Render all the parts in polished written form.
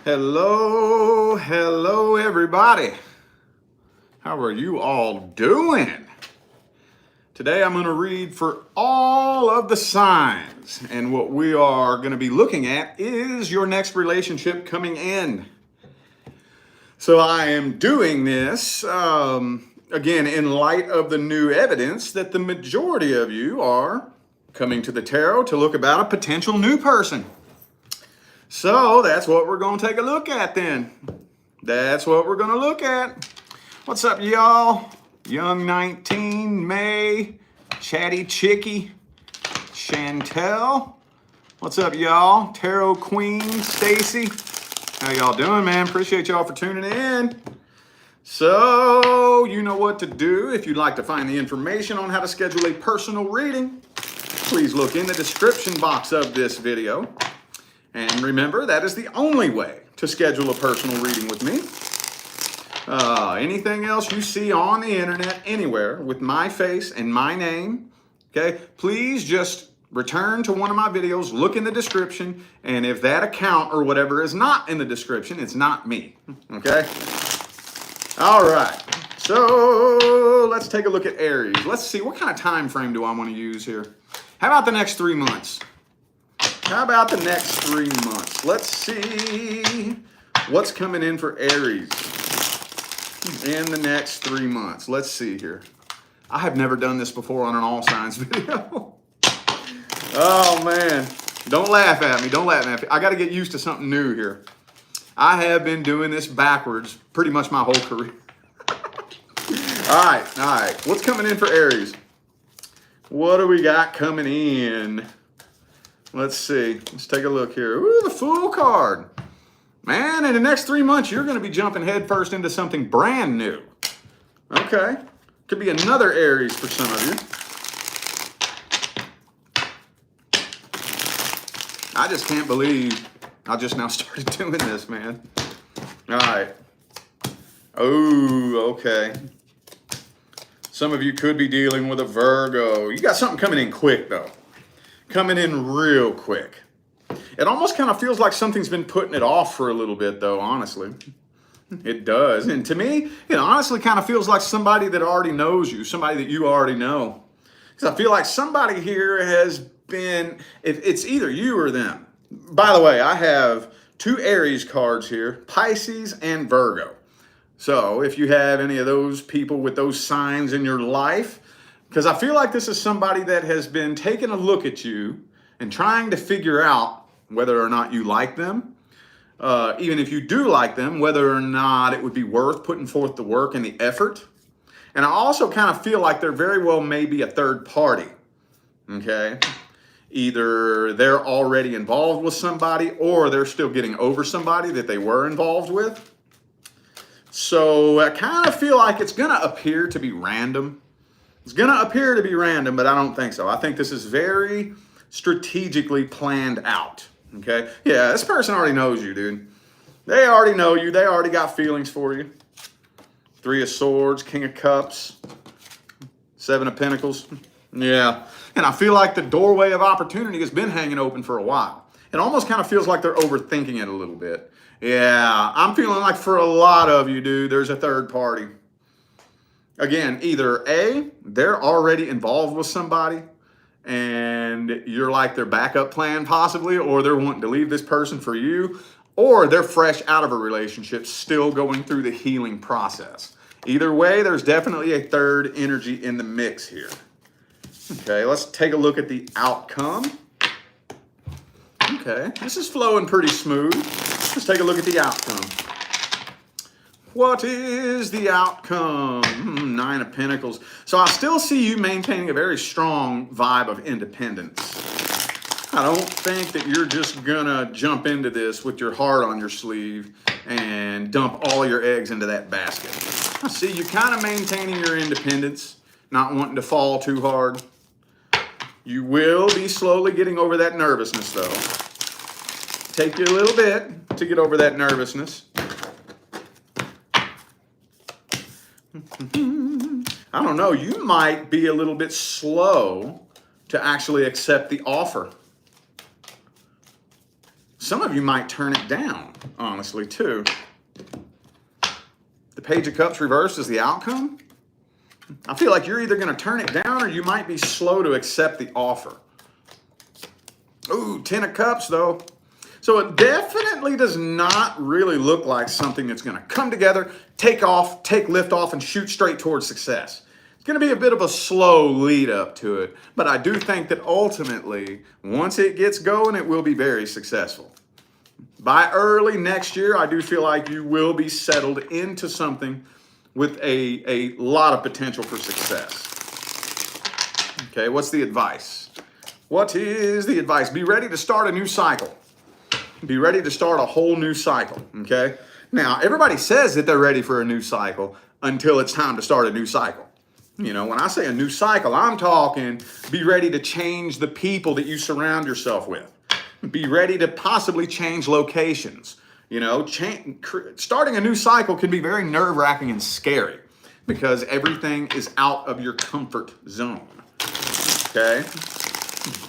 Hello, everybody. How are you all doing? Today I'm going to read for all of the signs, and what we are going to be looking at is your next relationship coming in. So I am doing this, again, in light of the new evidence that the majority of you are coming to the tarot to look about a potential new person. So that's what we're going to take a look at then. That's what we're going to look at. What's up, y'all? Young 19, May, Chatty Chicky, Chantel. What's up, y'all? Tarot Queen, Stacy. How y'all doing, man? Appreciate y'all for tuning in. So, you know what to do. If you'd like to find the information on how to schedule a personal reading, please look in the description box of this video. And remember, that is the only way to schedule a personal reading with me. Anything else you see on the internet, anywhere, with my face and my name, okay, please just return to one of my videos, look in the description, and if that account or whatever is not in the description, it's not me, okay? All right, so let's take a look at Aries. Let's see, what kind of time frame do I want to use here? How about the next 3 months? How about the next 3 months? Let's see what's coming in for Aries in the next 3 months. Let's see here. I have never done this before on an all signs video. Oh man, don't laugh at me. Don't laugh at me. I got to get used to something new here. I have been doing this backwards pretty much my whole career. All right. What's coming in for Aries? What do we got coming in? Let's see. Let's take a look here. Ooh, the Fool card. Man, in the next 3 months, you're going to be jumping headfirst into something brand new. Okay. Could be another Aries for some of you. I just can't believe I just now started doing this, man. All right. Oh, okay. Some of you could be dealing with a Virgo. You got something coming in quick, though. Coming in real quick. It almost kind of feels like something's been putting it off for a little bit, though, honestly. It does. And to me, it honestly kind of feels like somebody that already knows you, somebody that you already know. Because I feel like somebody here has been, it's either you or them. By the way, I have 2 Aries cards here, Pisces and Virgo. So if you have any of those people with those signs in your life, because I feel like this is somebody that has been taking a look at you and trying to figure out whether or not you like them. Even if you do like them, whether or not it would be worth putting forth the work and the effort. And I also kind of feel like there very well may be a third party. Okay? Either they're already involved with somebody or they're still getting over somebody that they were involved with. So I kind of feel like it's going to appear to be random. It's going to appear to be random, but I don't think so. I think this is very strategically planned out, okay? Yeah, this person already knows you, dude. They already know you. They already got feelings for you. 3 of Swords, King of Cups, 7 of Pentacles. Yeah, and I feel like the doorway of opportunity has been hanging open for a while. It almost kind of feels like they're overthinking it a little bit. Yeah, I'm feeling like for a lot of you, dude, there's a third party. Again, either A, they're already involved with somebody and you're like their backup plan possibly, or they're wanting to leave this person for you, or they're fresh out of a relationship, still going through the healing process. Either way, there's definitely a third energy in the mix here. Okay, let's take a look at the outcome. Okay, this is flowing pretty smooth. Let's take a look at the outcome. What is the outcome? 9 of Pentacles. So I still see you maintaining a very strong vibe of independence. I don't think that you're just gonna jump into this with your heart on your sleeve and dump all your eggs into that basket. I see you kind of maintaining your independence, not wanting to fall too hard. You will be slowly getting over that nervousness, though. Take you a little bit to get over that nervousness. I don't know, you might be a little bit slow to actually accept the offer. Some of you might turn it down, honestly, too. The Page of Cups reversed is the outcome. I feel like you're either going to turn it down or you might be slow to accept the offer. Ooh, 10 of Cups, though. So it definitely does not really look like something that's going to come together, take off, take lift off, and shoot straight towards success. It's going to be a bit of a slow lead up to it, but I do think that ultimately, once it gets going, it will be very successful. By early next year, I do feel like you will be settled into something with a lot of potential for success. Okay, what's the advice? What is the advice? Be ready to start a new cycle. Be ready to start a whole new cycle, okay? Now, everybody says that they're ready for a new cycle until it's time to start a new cycle. You know, when I say a new cycle, I'm talking be ready to change the people that you surround yourself with. Be ready to possibly change locations. You know, starting a new cycle can be very nerve-wracking and scary because everything is out of your comfort zone, okay?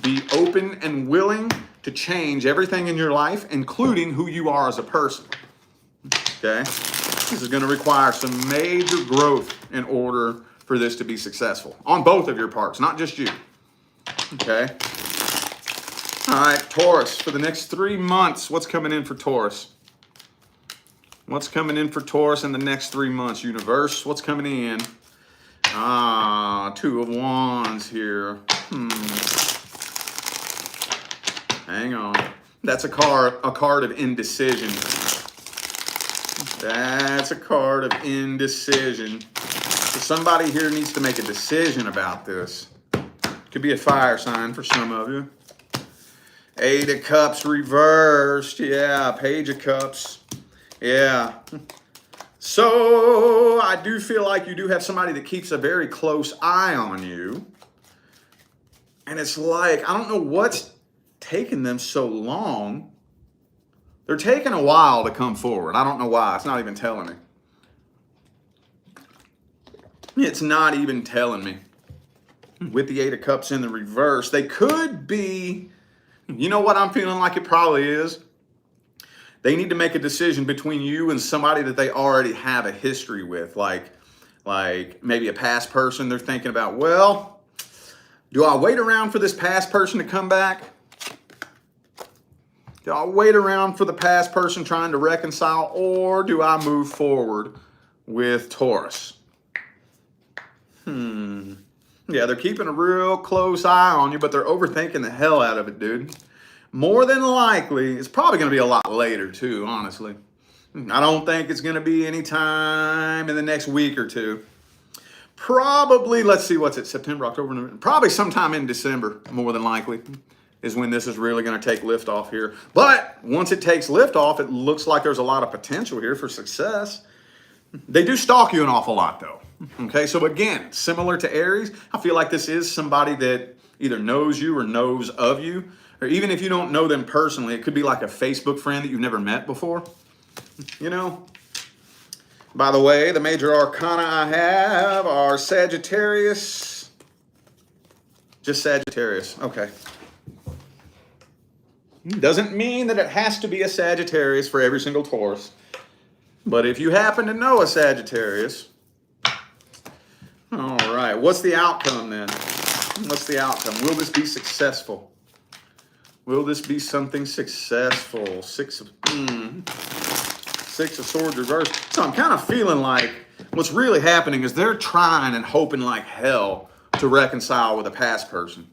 Be open and willing to change everything in your life, including who you are as a person, okay? This is going to require some major growth in order for this to be successful on both of your parts, not just you, okay? All right, Taurus, for the next 3 months, what's coming in for Taurus? What's coming in for Taurus in the next 3 months? Universe, what's coming in? 2 of Wands here. Hang on. That's a card of indecision. That's a card of indecision. So somebody here needs to make a decision about this. Could be a fire sign for some of you. 8 of Cups reversed. Yeah, Page of Cups. Yeah. So I do feel like you do have somebody that keeps a very close eye on you. And it's like, I don't know what's taking them so long. They're taking a while to come forward. I don't know why. It's not even telling me. It's not even telling me. With the 8 of Cups in the reverse, they could be, you know what I'm feeling like it probably is? They need to make a decision between you and somebody that they already have a history with, like maybe a past person. They're thinking about, well, do I wait around for this past person to come back? Do I wait around for the past person trying to reconcile, or do I move forward with Taurus? Yeah, they're keeping a real close eye on you, but they're overthinking the hell out of it, dude. More than likely, it's probably going to be a lot later, too, honestly. I don't think it's going to be any time in the next week or two. Probably, let's see, what's it, September, October, November? Probably sometime in December, more than likely, is when this is really going to take lift off here. But once it takes lift off, it looks like there's a lot of potential here for success. They do stalk you an awful lot, though. Okay, so again, similar to Aries, I feel like this is somebody that either knows you or knows of you. Or even if you don't know them personally, it could be like a Facebook friend that you've never met before. You know? By the way, the major arcana I have are Sagittarius. Just Sagittarius. Okay. Doesn't mean that it has to be a Sagittarius for every single Taurus. But if you happen to know a Sagittarius, all right, what's the outcome then? What's the outcome? Will this be successful? Will this be something successful? Six of Swords reversed. So I'm kind of feeling like what's really happening is they're trying and hoping like hell to reconcile with a past person.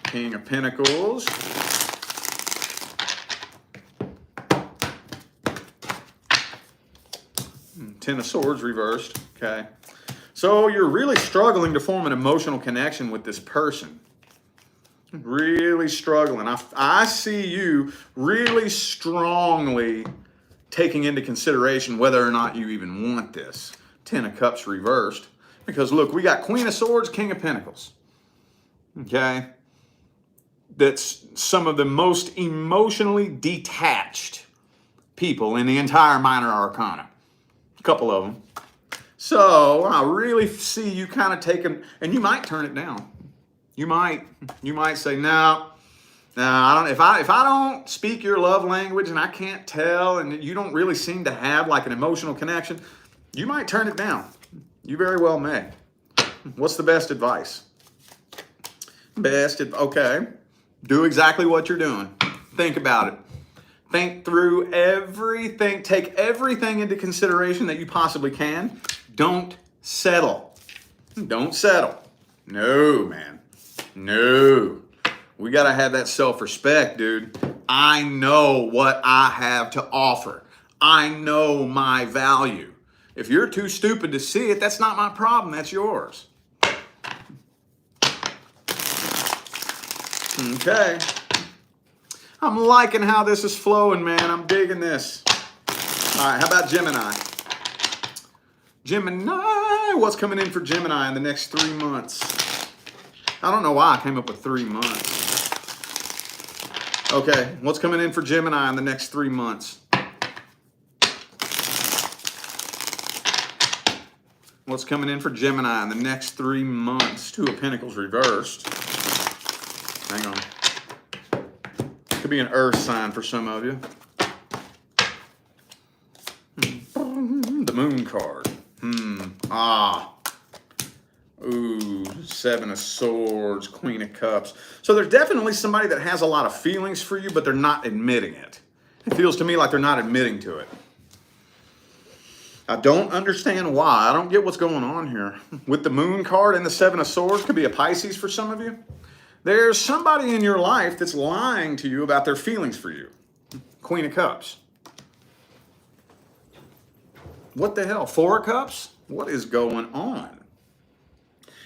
King of Pentacles. Ten of Swords reversed. Okay. So you're really struggling to form an emotional connection with this person. Really struggling. I see you really strongly taking into consideration whether or not you even want this. 10 of Cups reversed. Because look, we got Queen of Swords, King of Pentacles. Okay? That's some of the most emotionally detached people in the entire minor arcana. A couple of them. So I really see you kind of taking, and you might turn it down. You might say, no, Now, I don't. If I don't speak your love language and I can't tell, and you don't really seem to have like an emotional connection, you might turn it down. You very well may. What's the best advice? Okay. Do exactly what you're doing. Think about it. Think through everything. Take everything into consideration that you possibly can. Don't settle. Don't settle. No, man. No. We got to have that self-respect, dude. I know what I have to offer. I know my value. If you're too stupid to see it, that's not my problem. That's yours. Okay. I'm liking how this is flowing, man. I'm digging this. All right, how about Gemini? Gemini, what's coming in for Gemini in the next 3 months? I don't know why I came up with 3 months. Okay, what's coming in for Gemini in the next 3 months? What's coming in for Gemini in the next 3 months? Two of Pentacles reversed. Hang on. Could be an earth sign for some of you. The moon card. Ooh, Seven of Swords, Queen of Cups. So there's definitely somebody that has a lot of feelings for you, but they're not admitting it. It feels to me like they're not admitting to it. I don't understand why. I don't get what's going on here. With the moon card and the Seven of Swords, could be a Pisces for some of you. There's somebody in your life that's lying to you about their feelings for you. Queen of Cups. What the hell? Four of Cups? What is going on?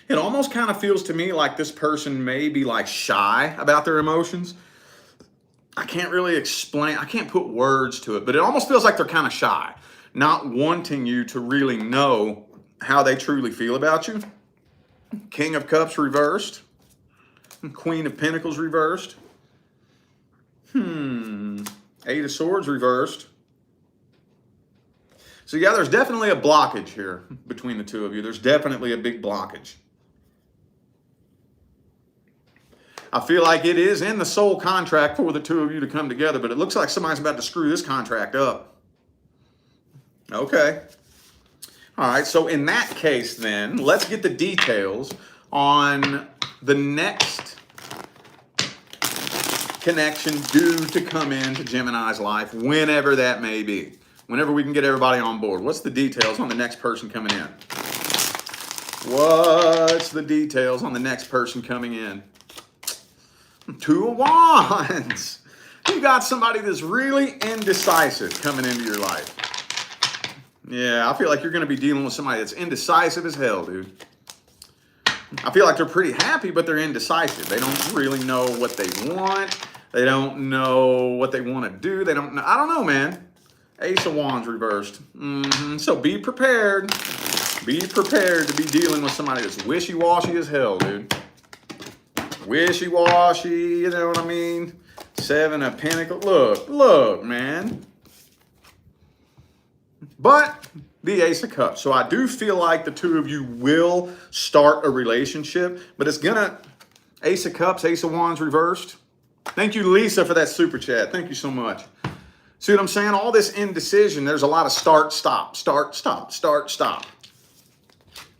It almost kind of feels to me like this person may be like shy about their emotions. I can't really explain. I can't put words to it, but it almost feels like they're kind of shy, not wanting you to really know how they truly feel about you. King of Cups reversed. Queen of Pentacles reversed. Eight of Swords reversed. So yeah, there's definitely a blockage here between the two of you. There's definitely a big blockage. I feel like it is in the soul contract for the two of you to come together, but it looks like somebody's about to screw this contract up. Okay. All right, so in that case then, let's get the details on the next connection due to come into Gemini's life, whenever that may be. Whenever we can get everybody on board. What's the details on the next person coming in? What's the details on the next person coming in? Two of Wands. You got somebody that's really indecisive coming into your life. Yeah, I feel like you're going to be dealing with somebody that's indecisive as hell, dude. I feel like they're pretty happy, but they're indecisive. They don't really know what they want. They don't know what they want to do. They don't know. I don't know, man. Ace of Wands reversed. So be prepared. Be prepared to be dealing with somebody that's wishy-washy as hell, dude. Wishy-washy, you know what I mean? Seven of Pentacles. Look, man. But the Ace of Cups. So I do feel like the two of you will start a relationship, but it's gonna, Ace of Cups, Ace of Wands reversed. Thank you, Lisa, for that super chat. Thank you so much. See what I'm saying? All this indecision, there's a lot of start, stop, start, stop, start, stop.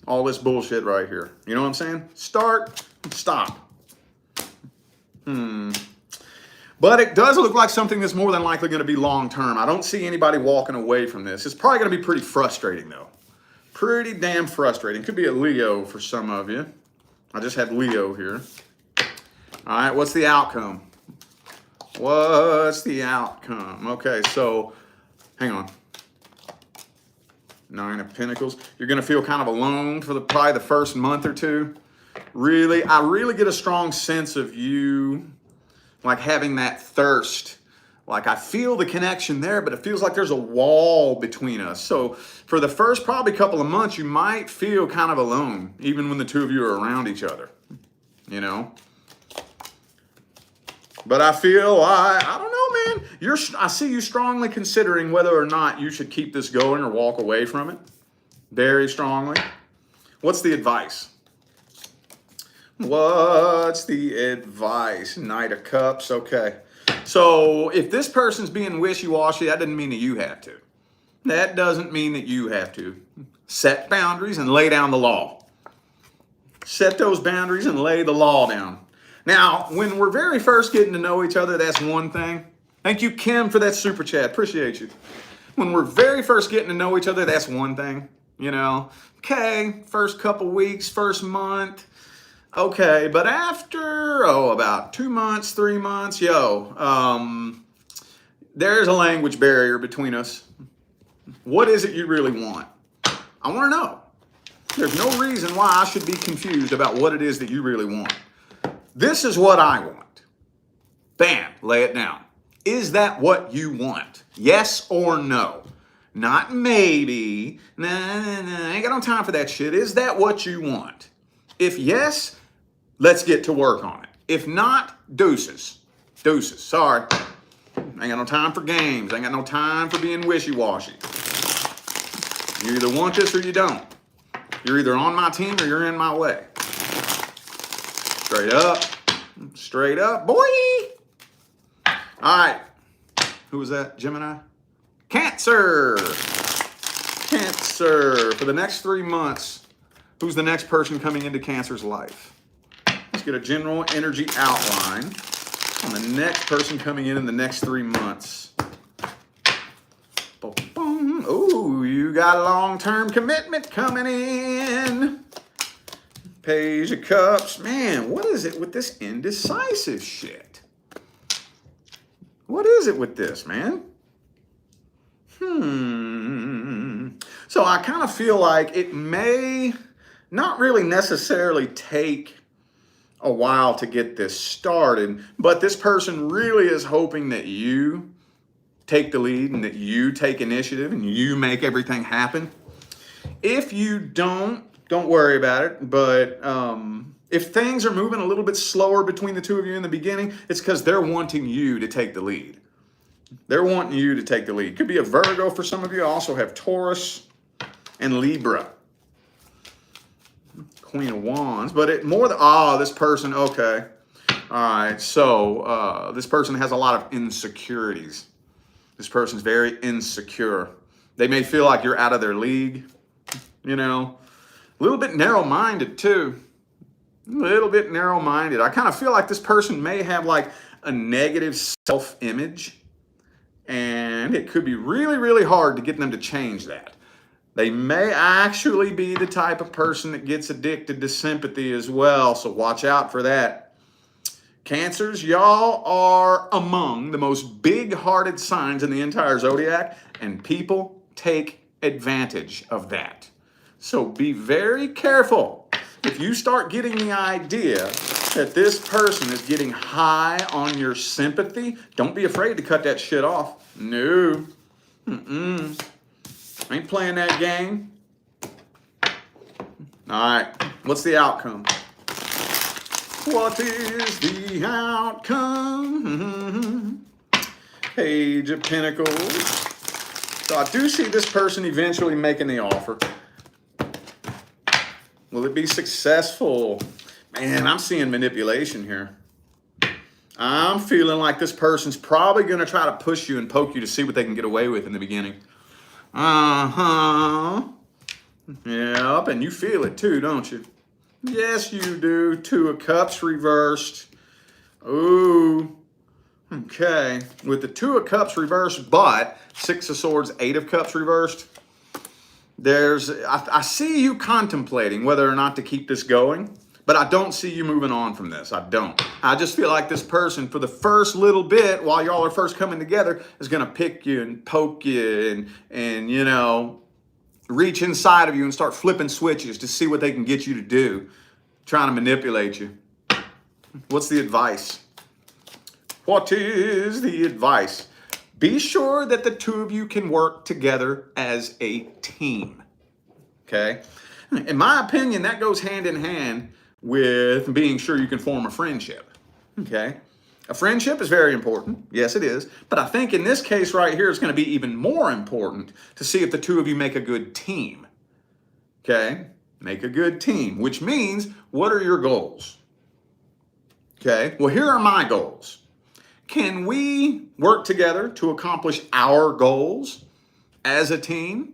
All this bullshit right here. You know what I'm saying? Start, stop. But it does look like something that's more than likely going to be long-term. I don't see anybody walking away from this. It's probably going to be pretty frustrating, though. Pretty damn frustrating. Could be a Leo for some of you. I just had Leo here. All right, what's the outcome? What's the outcome? Okay, so hang on. Nine of Pentacles. You're going to feel kind of alone for probably the first month or two. Really, I really get a strong sense of you like having that thirst. Like I feel the connection there, but it feels like there's a wall between us. So for the first probably couple of months, you might feel kind of alone, even when the two of you are around each other, you know? But I feel, I don't know, man. I see you strongly considering whether or not you should keep this going or walk away from it. Very strongly. What's the advice? What's the advice? Knight of Cups. Okay. So if this person's being wishy-washy, that doesn't mean that you have to. That doesn't mean that you have to. Set boundaries and lay down the law. Set those boundaries and lay the law down. Now, when we're very first getting to know each other, that's one thing. Thank you, Kim, for that super chat. Appreciate you. When we're very first getting to know each other, that's one thing. You know, okay, first couple weeks, first month, okay, but after, about 2 months, 3 months, there's a language barrier between us. What is it you really want? I want to know. There's no reason why I should be confused about what it is that you really want. This is what I want. Bam, lay it down. Is that what you want? Yes or no? Not maybe. Nah, I ain't got no time for that shit. Is that what you want? If yes, let's get to work on it. If not, deuces. Deuces. Sorry. Ain't got no time for games. Ain't got no time for being wishy-washy. You either want this or you don't. You're either on my team or you're in my way. Straight up. Straight up, boy. All right. Who was that? Gemini? Cancer. Cancer. For the next 3 months, who's the next person coming into Cancer's life? Let's get a general energy outline on the next person coming in the next 3 months. Ooh, you got a long-term commitment coming in. Page of Cups. Man, what is it with this indecisive shit? What is it with this, man? So I kind of feel like it may not really necessarily take a while to get this started, but this person really is hoping that you take the lead and that you take initiative and you make everything happen. If you don't worry about it. But if things are moving a little bit slower between the two of you in the beginning, it's because they're wanting you to take the lead. They're wanting you to take the lead. Could be a Virgo for some of you. I also have Taurus and Libra. Queen of Wands. But this person, okay. All right, so this person has a lot of insecurities. This person's very insecure. They may feel like you're out of their league, you know. A little bit narrow-minded, too. A little bit narrow-minded. I kind of feel like this person may have like a negative self-image, and it could be really, really hard to get them to change that. They may actually be the type of person that gets addicted to sympathy as well, so watch out for that. Cancers, y'all are among the most big-hearted signs in the entire zodiac, and people take advantage of that. So be very careful. If you start getting the idea that this person is getting high on your sympathy, don't be afraid to cut that shit off. No. Ain't playing that game. All right. What's the outcome? What is the outcome? Page of Pentacles. So I do see this person eventually making the offer. Will it be successful? Man, I'm seeing manipulation here. I'm feeling like this person's probably going to try to push you and poke you to see what they can get away with in the beginning. Yep, and you feel it too, don't you? Yes, you do. 2 of Cups reversed. Ooh. Okay. With the 2 of Cups reversed, but 6 of Swords, 8 of Cups reversed. I see you contemplating whether or not to keep this going, but I don't see you moving on from this. I don't. I just feel like this person, for the first little bit, while y'all are first coming together, is going to pick you and poke you and you know, reach inside of you and start flipping switches to see what they can get you to do, trying to manipulate you. What's the advice? What is the advice? Be sure that the two of you can work together as a team, okay? In my opinion, that goes hand in hand with being sure you can form a friendship, okay? A friendship is very important. Yes, it is. But I think in this case right here, it's going to be even more important to see if the two of you make a good team, okay? Make a good team, which means what are your goals? Okay, well, here are my goals. Can we work together to accomplish our goals as a team?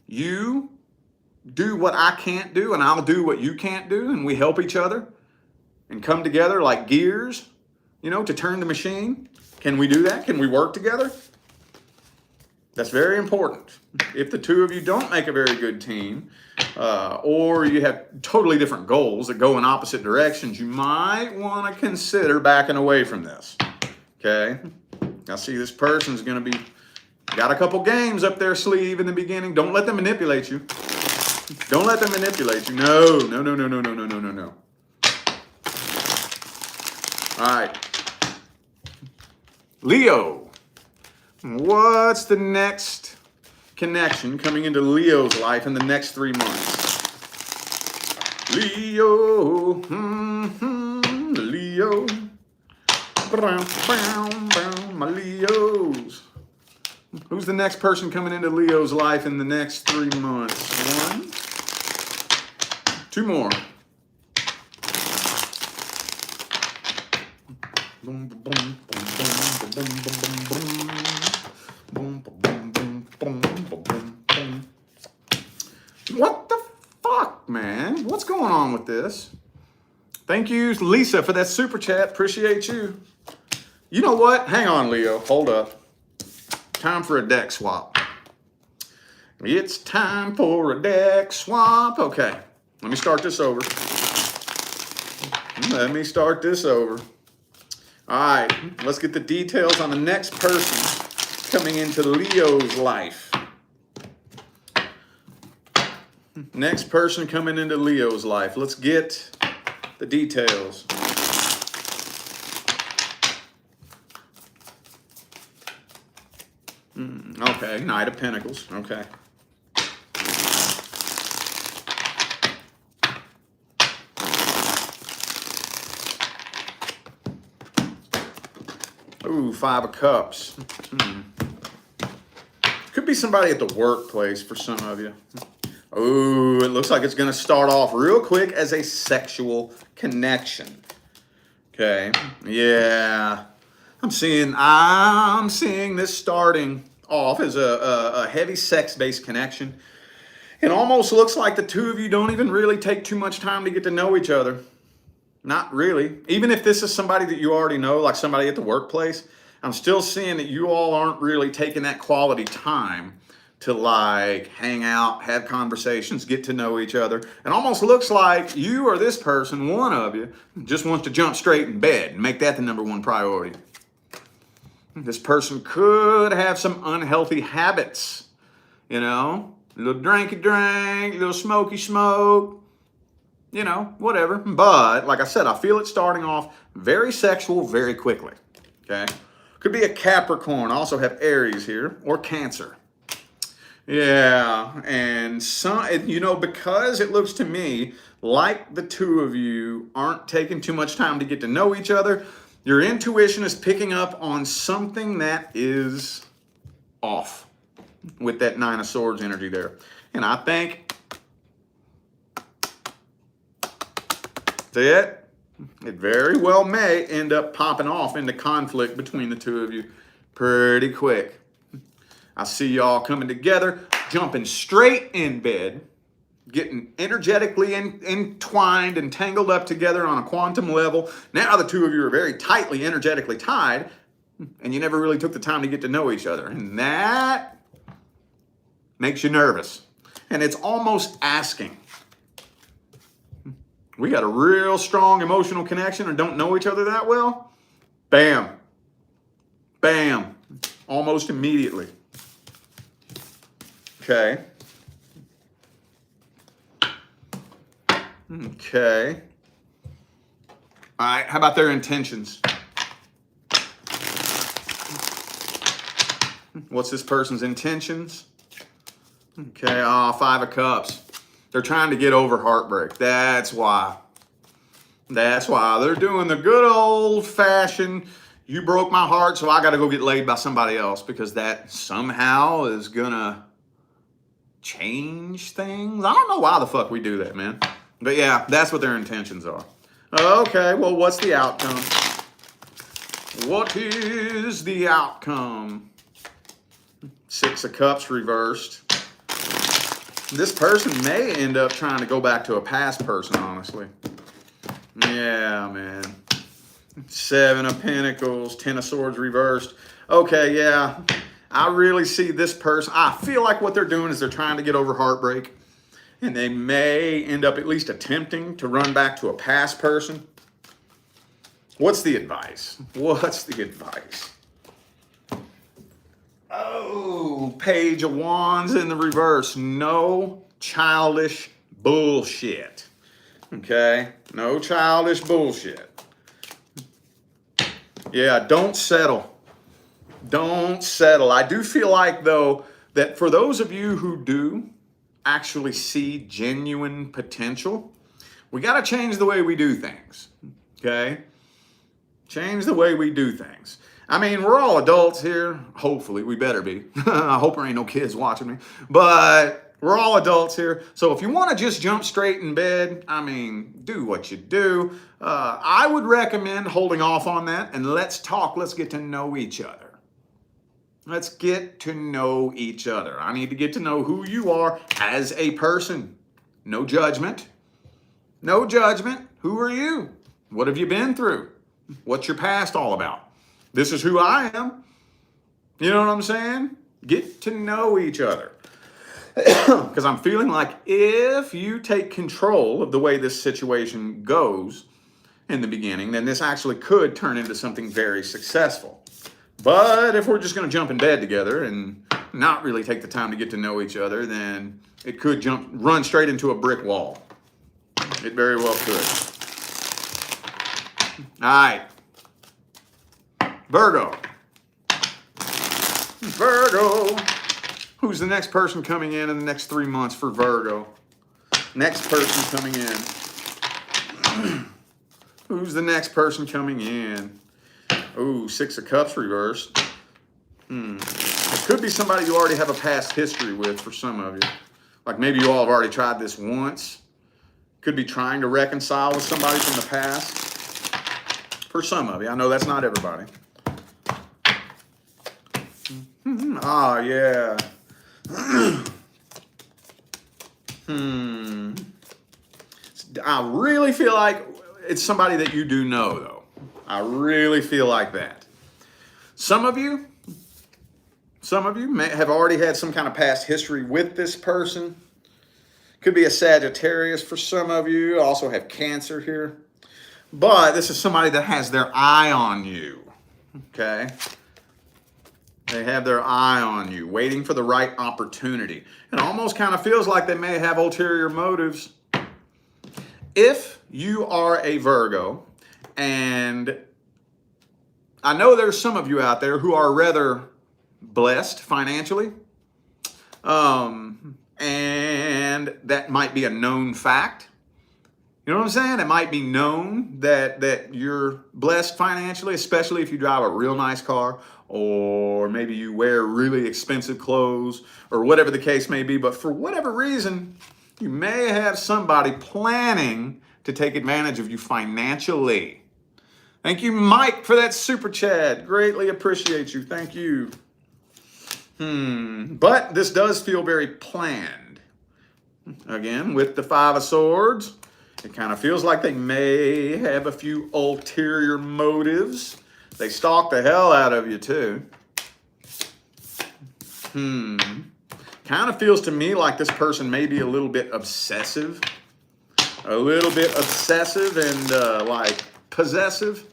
You do what I can't do, and I'll do what you can't do, and we help each other and come together like gears, you know, to turn the machine. Can we do that? Can we work together? That's very important. If the two of you don't make a very good team, or you have totally different goals that go in opposite directions, you might want to consider backing away from this. Okay? I see this person's going to be, got a couple games up their sleeve in the beginning. Don't let them manipulate you. Don't let them manipulate you. No, no, no, no, no, no, no, no, no, no. All right. Leo. What's the next connection coming into Leo's life in the next 3 months? Leo. Leo. My Leos. Who's the next person coming into Leo's life in the next 3 months? 1. 2 more. What the fuck, man? What's going on with this? Thank you, Lisa, for that super chat. Appreciate you. You know what? Hang on, Leo. Hold up. Time for a deck swap. It's time for a deck swap. Okay, let me start this over. Let me start this over. All right, let's get the details on the next person coming into Leo's life. Next person coming into Leo's life. Let's get the details. Okay, Knight of Pentacles. Okay. Ooh, 5 of Cups. Could be somebody at the workplace for some of you. Ooh, it looks like it's going to start off real quick as a sexual connection. Okay, yeah. I'm seeing this starting off as a heavy sex-based connection. It almost looks like the two of you don't even really take too much time to get to know each other. Not really. Even if this is somebody that you already know, like somebody at the workplace, I'm still seeing that you all aren't really taking that quality time to like hang out, have conversations, get to know each other. It almost looks like you or this person, one of you, just wants to jump straight in bed and make that the #1 priority. This person could have some unhealthy habits, you know, a little drinky drink, a little smoky smoke, you know, whatever. But like I said, I feel it starting off very sexual very quickly. Okay. Could be a Capricorn. I also have Aries here, or Cancer. Yeah. And some, you know, because it looks to me like the two of you aren't taking too much time to get to know each other, your intuition is picking up on something that is off with that 9 of Swords energy there. And I think it very well may end up popping off into conflict between the two of you pretty quick. I see y'all coming together, jumping straight in bed, getting energetically entwined and tangled up together on a quantum level. Now the two of you are very tightly energetically tied, and you never really took the time to get to know each other. And that makes you nervous. And it's almost asking. We got a real strong emotional connection and don't know each other that well. Bam. Bam. Almost immediately. Okay. Okay. All right, how about their intentions? What's this person's intentions? Okay, 5 of Cups. They're trying to get over heartbreak. That's why. That's why. They're doing the good old-fashioned, you broke my heart, so I got to go get laid by somebody else, because that somehow is going to change things. I don't know why the fuck we do that, man. But yeah, that's what their intentions are. Okay, well, what's the outcome? What is the outcome? Six of Cups reversed. This person may end up trying to go back to a past person, honestly. Yeah, man. Seven of Pentacles, Ten of Swords reversed. Okay, yeah. I really see this person. I feel like what they're doing is they're trying to get over heartbreak. And they may end up at least attempting to run back to a past person. What's the advice? What's the advice? Oh, Page of Wands in the reverse. No childish bullshit. Okay? No childish bullshit. Yeah, don't settle. Don't settle. I do feel like, though, that for those of you who do actually see genuine potential, we got to change the way we do things. Okay? Change the way we do things. I mean, we're all adults here. Hopefully, we better be. I hope there ain't no kids watching me. But we're all adults here. So if you want to just jump straight in bed, I mean, do what you do. I would recommend holding off on that and let's talk. Let's get to know each other. Let's get to know each other. I need to get to know who you are as a person. No judgment. No judgment. Who are you? What have you been through? What's your past all about? This is who I am. You know what I'm saying? Get to know each other. Because I'm feeling like if you take control of the way this situation goes in the beginning, then this actually could turn into something very successful. But if we're just going to jump in bed together and not really take the time to get to know each other, then it could run straight into a brick wall. It very well could. All right. Virgo. Virgo. Who's the next person coming in the next 3 months for Virgo? Next person coming in. Who's the next person coming in? Ooh, Six of Cups reversed. It could be somebody you already have a past history with for some of you. Like maybe you all have already tried this once. Could be trying to reconcile with somebody from the past. For some of you. I know that's not everybody. Ah, yeah. I really feel like it's somebody that you do know, though. I really feel like that. Some of you may have already had some kind of past history with this person. Could be a Sagittarius for some of you. Also have Cancer here. But this is somebody that has their eye on you. Okay? They have their eye on you, waiting for the right opportunity. It almost kind of feels like they may have ulterior motives. If you are a Virgo, and I know there's some of you out there who are rather blessed financially, and that might be a known fact. You know what I'm saying? It might be known that you're blessed financially, especially if you drive a real nice car, or maybe you wear really expensive clothes, or whatever the case may be. But for whatever reason, you may have somebody planning to take advantage of you financially. Thank you, Mike, for that super chat. Greatly appreciate you. Thank you. But this does feel very planned. Again, with the Five of Swords, it kind of feels like they may have a few ulterior motives. They stalk the hell out of you, too. Kind of feels to me like this person may be a little bit obsessive. A little bit obsessive and, like, possessive.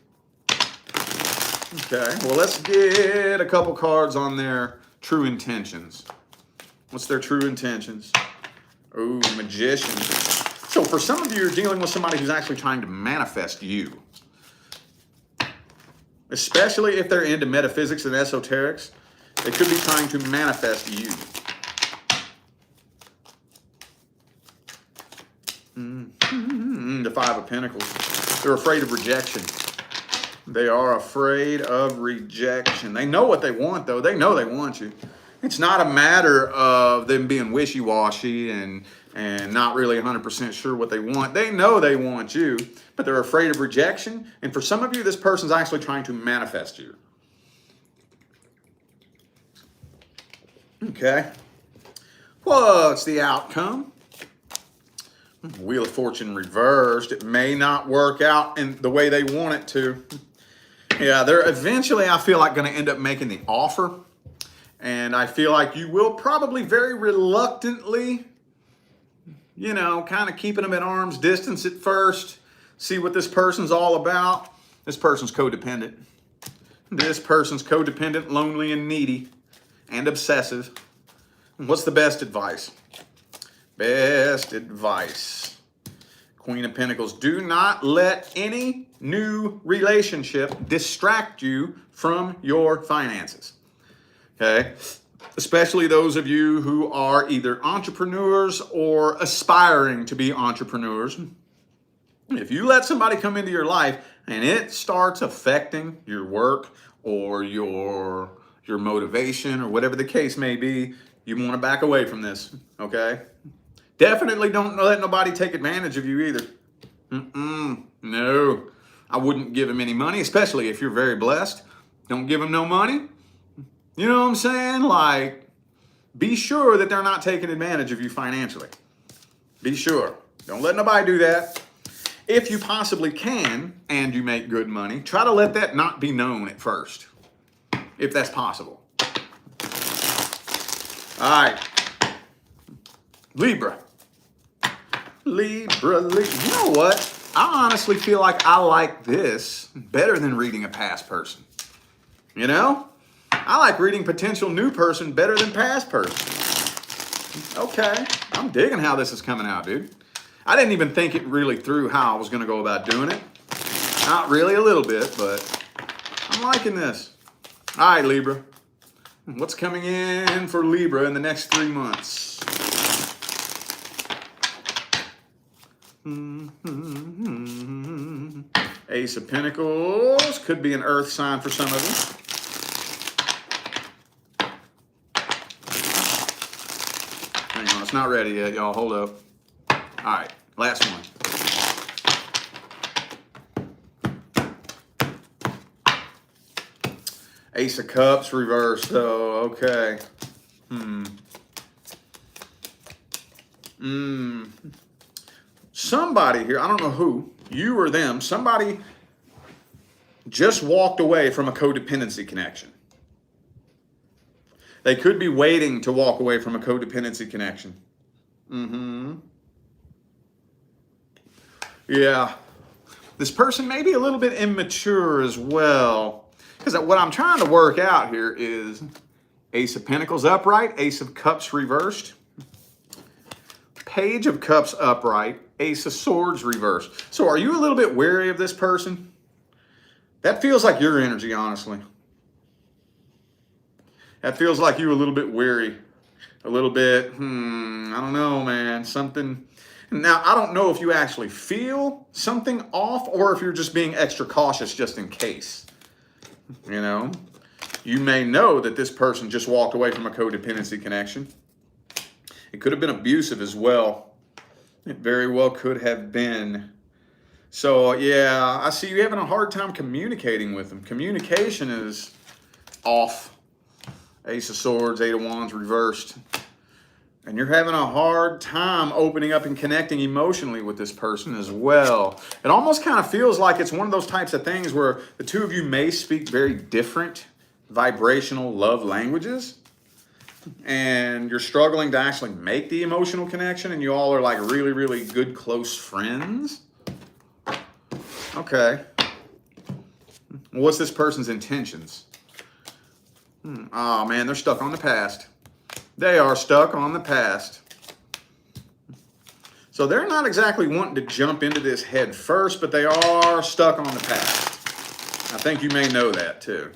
Okay, well, let's get a couple cards on their true intentions. What's their true intentions? Ooh, Magician. So for some of you, you're dealing with somebody who's actually trying to manifest you. Especially if they're into metaphysics and esoterics, they could be trying to manifest you. The Five of Pentacles. They're afraid of rejection. They are afraid of rejection. They know what they want, though. They know they want you. It's not a matter of them being wishy-washy and and not really 100% sure what they want. They know they want you, but they're afraid of rejection. And for some of you, this person's actually trying to manifest you. Okay. What's the outcome? Wheel of Fortune reversed. It may not work out in the way they want it to. Yeah, they're eventually, I feel like, going to end up making the offer. And I feel like you will probably very reluctantly, you know, kind of keeping them at arm's distance at first. See what this person's all about. This person's codependent. This person's codependent, lonely, and needy, and obsessive. What's the best advice? Best advice. Queen of Pentacles. Do not let any new relationship distract you from your finances. Okay? Especially those of you who are either entrepreneurs or aspiring to be entrepreneurs. If you let somebody come into your life and it starts affecting your work or your motivation or whatever the case may be, you want to back away from this, okay? Definitely don't let nobody take advantage of you either. No, I wouldn't give him any money, especially if you're very blessed. Don't give him no money. You know what I'm saying? Like, be sure that they're not taking advantage of you financially. Be sure. Don't let nobody do that. If you possibly can, and you make good money, try to let that not be known at first, if that's possible. All right. Libra. Libra. You know what? I honestly feel like I like this better than reading a past person. You know? I like reading potential new person better than past person. Okay. I'm digging how this is coming out, dude. I didn't even think it really through how I was going to go about doing it. Not really, a little bit, but I'm liking this. All right, Libra. What's coming in for Libra in the next 3 months? Ace of Pentacles. Could be an earth sign for some of them. Hang on, it's not ready yet, y'all. Hold up. All right, last one. Ace of Cups reversed, though. Okay. Somebody here, I don't know who, you or them, somebody just walked away from a codependency connection. They could be waiting to walk away from a codependency connection. Yeah. This person may be a little bit immature as well. Because what I'm trying to work out here is Ace of Pentacles upright, Ace of Cups reversed, Page of Cups upright, Ace of Swords reversed. So are you a little bit wary of this person? That feels like your energy, honestly. That feels like you a little bit wary. A little bit, I don't know, man. Something. Now, I don't know if you actually feel something off or if you're just being extra cautious just in case. You know, you may know that this person just walked away from a codependency connection. It could have been abusive as well. It very well could have been. So, yeah, I see you having a hard time communicating with them. Communication is off. Ace of Swords, Eight of Wands reversed. And you're having a hard time opening up and connecting emotionally with this person as well. It almost kind of feels like it's one of those types of things where the two of you may speak very different vibrational love languages. And you're struggling to actually make the emotional connection. And you all are like really, really good, close friends. Okay. What's this person's intentions? Oh, man, they're stuck on the past. They are stuck on the past. So they're not exactly wanting to jump into this head first, but they are stuck on the past. I think you may know that too.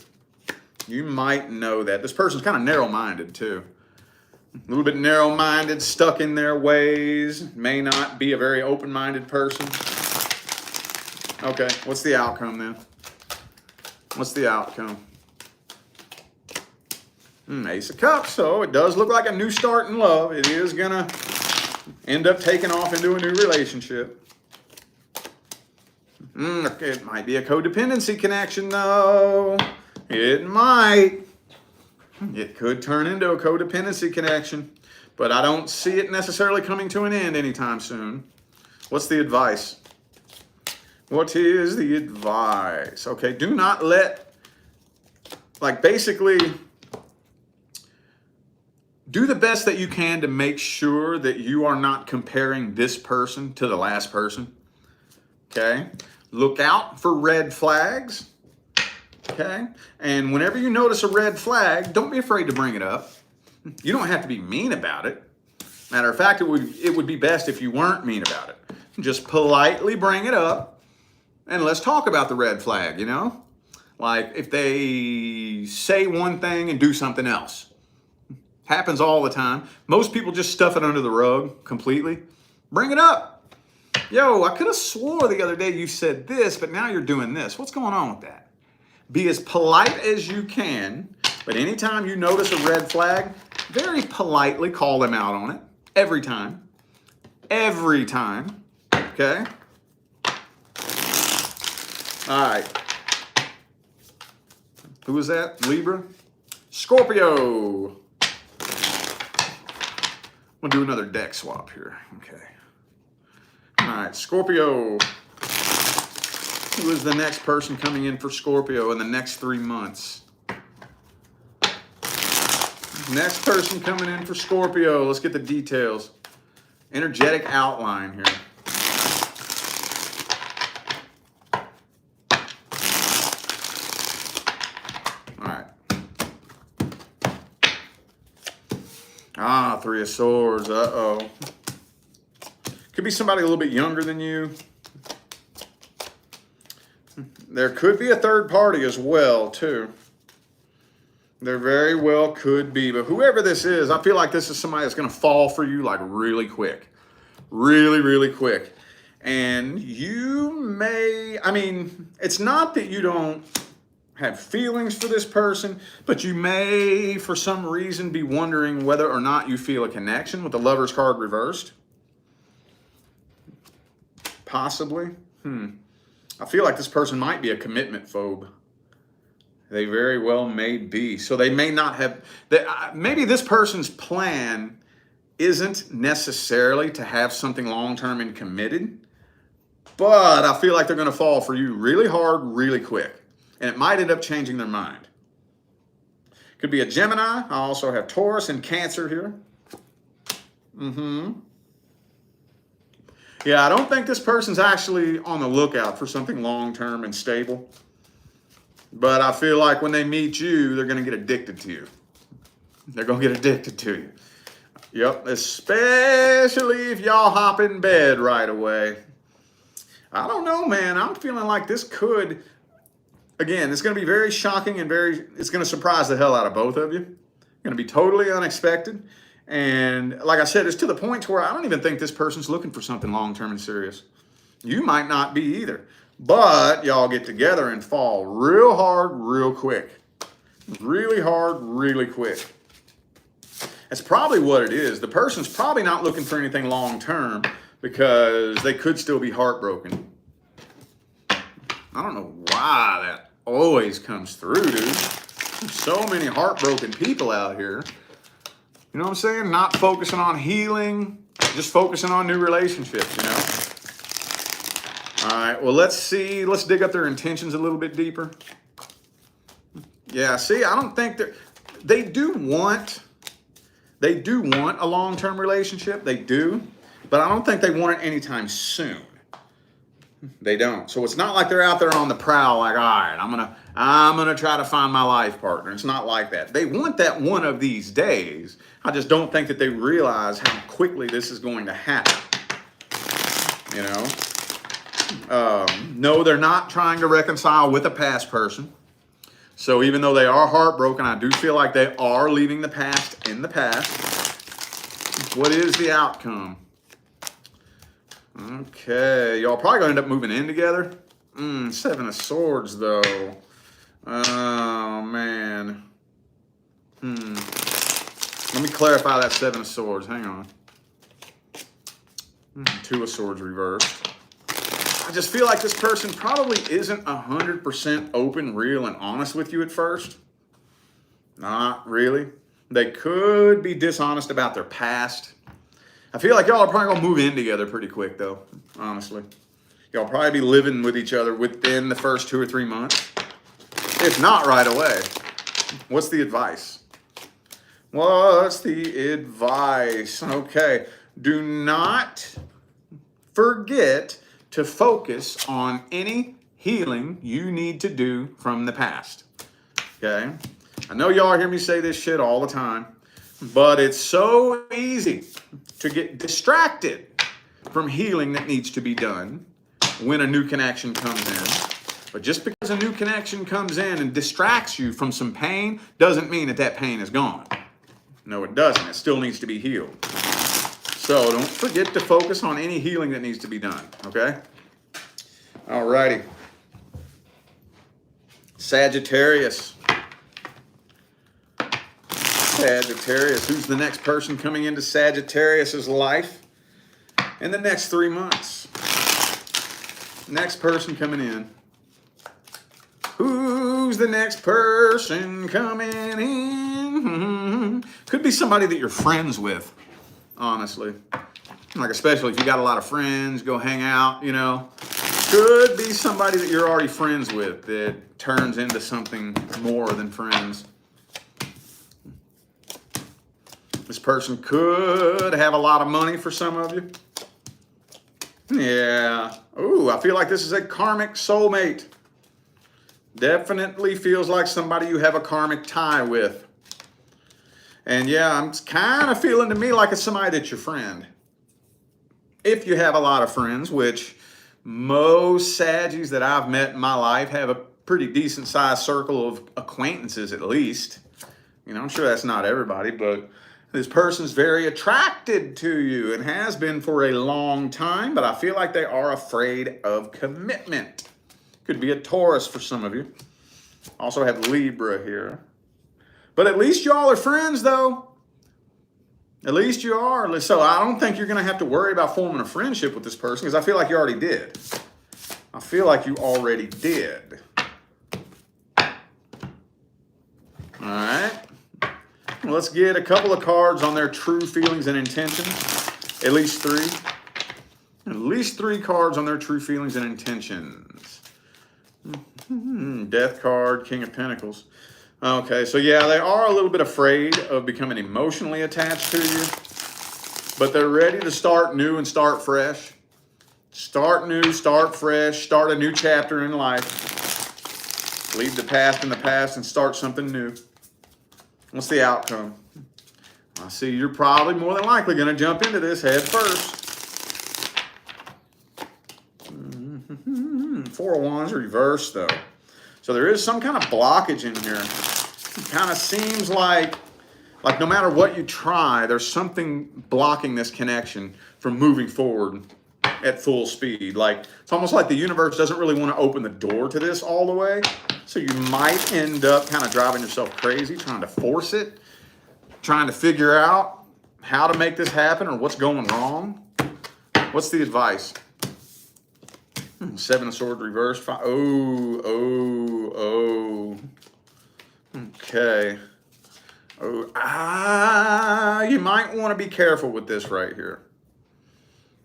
You might know that. This person's kind of narrow-minded too. A little bit narrow-minded, stuck in their ways, may not be a very open-minded person. Okay, what's the outcome then? What's the outcome? Ace of Cups, so it does look like a new start in love. It is gonna end up taking off into a new relationship. It might be a codependency connection, though. It might. It could turn into a codependency connection, but I don't see it necessarily coming to an end anytime soon. What's the advice? What is the advice? Okay, do not let, basically, do the best that you can to make sure that you are not comparing this person to the last person. Okay? Look out for red flags. Okay? And whenever you notice a red flag, don't be afraid to bring it up. You don't have to be mean about it. Matter of fact, it would be best if you weren't mean about it. Just politely bring it up and let's talk about the red flag, you know? Like if they say one thing and do something else. Happens all the time. Most people just stuff it under the rug completely. Bring it up. Yo, I could have swore the other day you said this, but now you're doing this. What's going on with that? Be as polite as you can, but anytime you notice a red flag, very politely call them out on it. Every time. Every time. Okay? All right. Who was that? Libra? Scorpio. We'll do another deck swap here. Okay. All right, Scorpio. Who is the next person coming in for Scorpio in the next 3 months? Next person coming in for Scorpio. Let's get the details. Energetic outline here. Three of Swords. Uh-oh. Could be somebody a little bit younger than you. There could be a third party as well, too. There very well could be. But whoever this is, I feel like this is somebody that's going to fall for you like really quick. Really, really quick. And you may, it's not that you don't have feelings for this person, but you may, for some reason, be wondering whether or not you feel a connection with the Lover's card reversed. Possibly. I feel like this person might be a commitment phobe. They very well may be. So they may not have, maybe this person's plan isn't necessarily to have something long-term and committed, but I feel like they're going to fall for you really hard, really quick. And it might end up changing their mind. Could be a Gemini. I also have Taurus and Cancer here. Yeah, I don't think this person's actually on the lookout for something long-term and stable. But I feel like when they meet you, they're going to get addicted to you. They're going to get addicted to you. Yep, especially if y'all hop in bed right away. I don't know, man. I'm feeling like this could... Again, it's going to be very shocking and it's going to surprise the hell out of both of you. Going to be totally unexpected. And like I said, it's to the point to where I don't even think this person's looking for something long-term and serious. You might not be either. But y'all get together and fall real hard, real quick. Really hard, really quick. That's probably what it is. The person's probably not looking for anything long-term because they could still be heartbroken. I don't know why that always comes through, dude. There's so many heartbroken people out here. You know what I'm saying? Not focusing on healing, just focusing on new relationships, you know? All right, well, let's see. Let's dig up their intentions a little bit deeper. Yeah, see, I don't think they do want a long-term relationship. They do, but I don't think they want it anytime soon. They don't. So it's not like they're out there on the prowl like, all right, I'm gonna try to find my life partner. It's not like that. They want that one of these days. I just don't think that they realize how quickly this is going to happen. You know? No, they're not trying to reconcile with a past person. So even though they are heartbroken, I do feel like they are leaving the past in the past. What is the outcome? Okay, y'all probably gonna end up moving in together. Seven of Swords, though. Oh, man. Let me clarify that Seven of Swords. Hang on. Two of Swords reversed. I just feel like this person probably isn't 100% open, real, and honest with you at first. Not really. They could be dishonest about their past. I feel like y'all are probably going to move in together pretty quick, though, honestly. Y'all probably be living with each other within the first 2 or 3 months. If not right away. What's the advice? What's the advice? Okay. Do not forget to focus on any healing you need to do from the past. Okay? I know y'all hear me say this shit all the time, but it's so easy to get distracted from healing that needs to be done when a new connection comes in. But just because a new connection comes in and distracts you from some pain doesn't mean that that pain is gone. No, it doesn't. It still needs to be healed. So don't forget to focus on any healing that needs to be done, okay? All righty. Sagittarius. Sagittarius. Who's the next person coming into Sagittarius's life in the next 3 months? Next person coming in. Who's the next person coming in? Could be somebody that you're friends with. Honestly, like especially if you got a lot of friends, go hang out, you know. Could be somebody that you're already friends with that turns into something more than friends. This person could have a lot of money for some of you. Yeah. Ooh, I feel like this is a karmic soulmate. Definitely feels like somebody you have a karmic tie with. And yeah, I'm kind of feeling to me like it's somebody that's your friend. If you have a lot of friends, which most Saggies that I've met in my life have a pretty decent sized circle of acquaintances at least. You know, I'm sure that's not everybody, but this person's very attracted to you and has been for a long time, but I feel like they are afraid of commitment. Could be a Taurus for some of you. Also have Libra here. But at least y'all are friends, though. At least you are. So I don't think you're going to have to worry about forming a friendship with this person because I feel like you already did. I feel like you already did. All right. Well, let's get a couple of cards on their true feelings and intentions. At least 3. At least 3 cards on their true feelings and intentions. Death card, King of Pentacles. Okay, so yeah, they are a little bit afraid of becoming emotionally attached to you, but they're ready to start new and start fresh. Start new, start fresh, start a new chapter in life. Leave the past in the past and start something new. What's the outcome? I see you're probably more than likely going to jump into this head first. 4 of Wands reversed, though. So there is some kind of blockage in here. It kind of seems like no matter what you try, there's something blocking this connection from moving forward at full speed. Like it's almost like the universe doesn't really want to open the door to this all the way. So you might end up kind of driving yourself crazy, trying to force it, trying to figure out how to make this happen or what's going wrong. What's the advice? 7 of Swords reversed. Oh. Okay. You might want to be careful with this right here.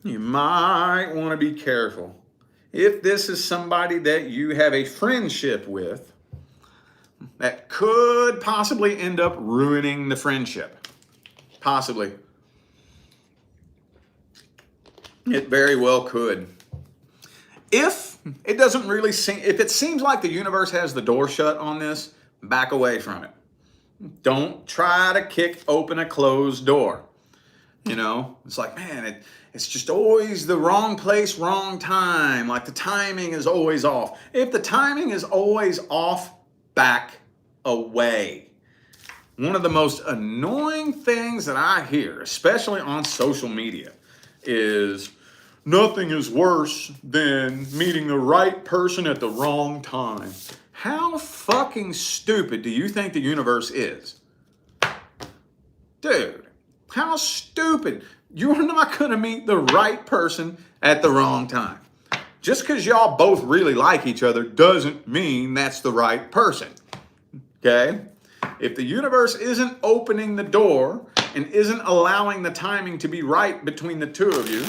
You might want to be careful. If this is somebody that you have a friendship with, that could possibly end up ruining the friendship. Possibly. It very well could. If it doesn't really seem, if it seems like the universe has the door shut on this, back away from it. Don't try to kick open a closed door. You know, it's like, man, it's just always the wrong place, wrong time. Like the timing is always off. If the timing is always off, back away. One of the most annoying things that I hear, especially on social media, is nothing is worse than meeting the right person at the wrong time. How fucking stupid do you think the universe is? Dude, how stupid. you're not going to meet the right person at the wrong time. Just because y'all both really like each other doesn't mean that's the right person. Okay? If the universe isn't opening the door and isn't allowing the timing to be right between the two of you,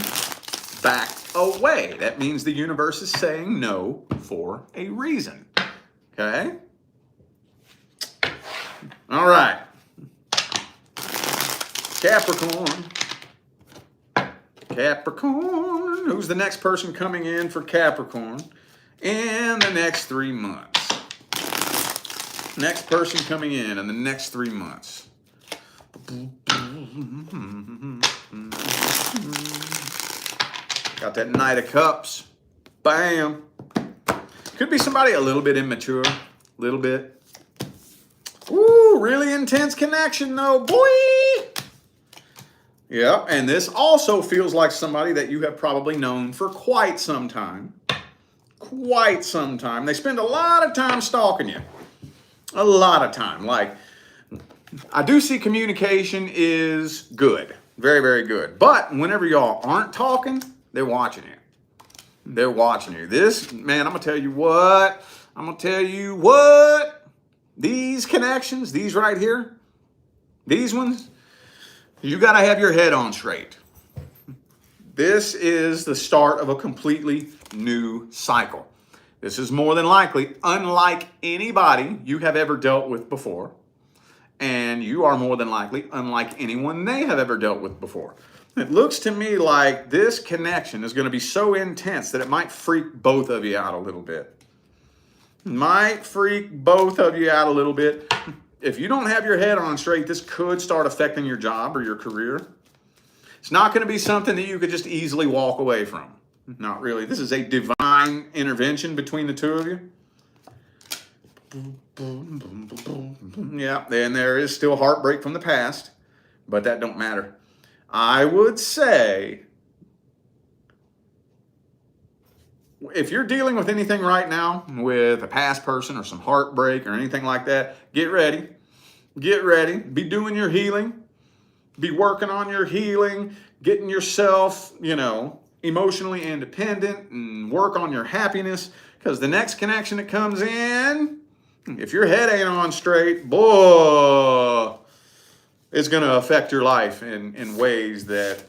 back away. That means the universe is saying no for a reason. Okay? All right. Capricorn. Capricorn. Who's the next person coming in for Capricorn in the next 3 months? Next person coming in the next 3 months. Got that Knight of Cups. Bam. Could be somebody a little bit immature. A little bit. Ooh, really intense connection though, boy. Yep, and this also feels like somebody that you have probably known for quite some time. Quite some time. They spend a lot of time stalking you. A lot of time. Like, I do see communication is good. Very, very good. But whenever y'all aren't talking, they're watching you. They're watching you. This, man, I'm going to tell you what. I'm going to tell you what. These connections, these right here, these ones, you got to have your head on straight. This is the start of a completely new cycle. This is more than likely unlike anybody you have ever dealt with before. And you are more than likely unlike anyone they have ever dealt with before. It looks to me like this connection is going to be so intense that it might freak both of you out a little bit. Might freak both of you out a little bit. If you don't have your head on straight, this could start affecting your job or your career. It's not going to be something that you could just easily walk away from. Not really. This is a divine intervention between the two of you. Yeah, and there is still heartbreak from the past, but that don't matter. I would say, if you're dealing with anything right now, with a past person or some heartbreak or anything like that, get ready. Get ready. Be doing your healing. Be working on your healing, getting yourself, emotionally independent, and work on your happiness, because the next connection that comes in, if your head ain't on straight, boy, it's going to affect your life in ways that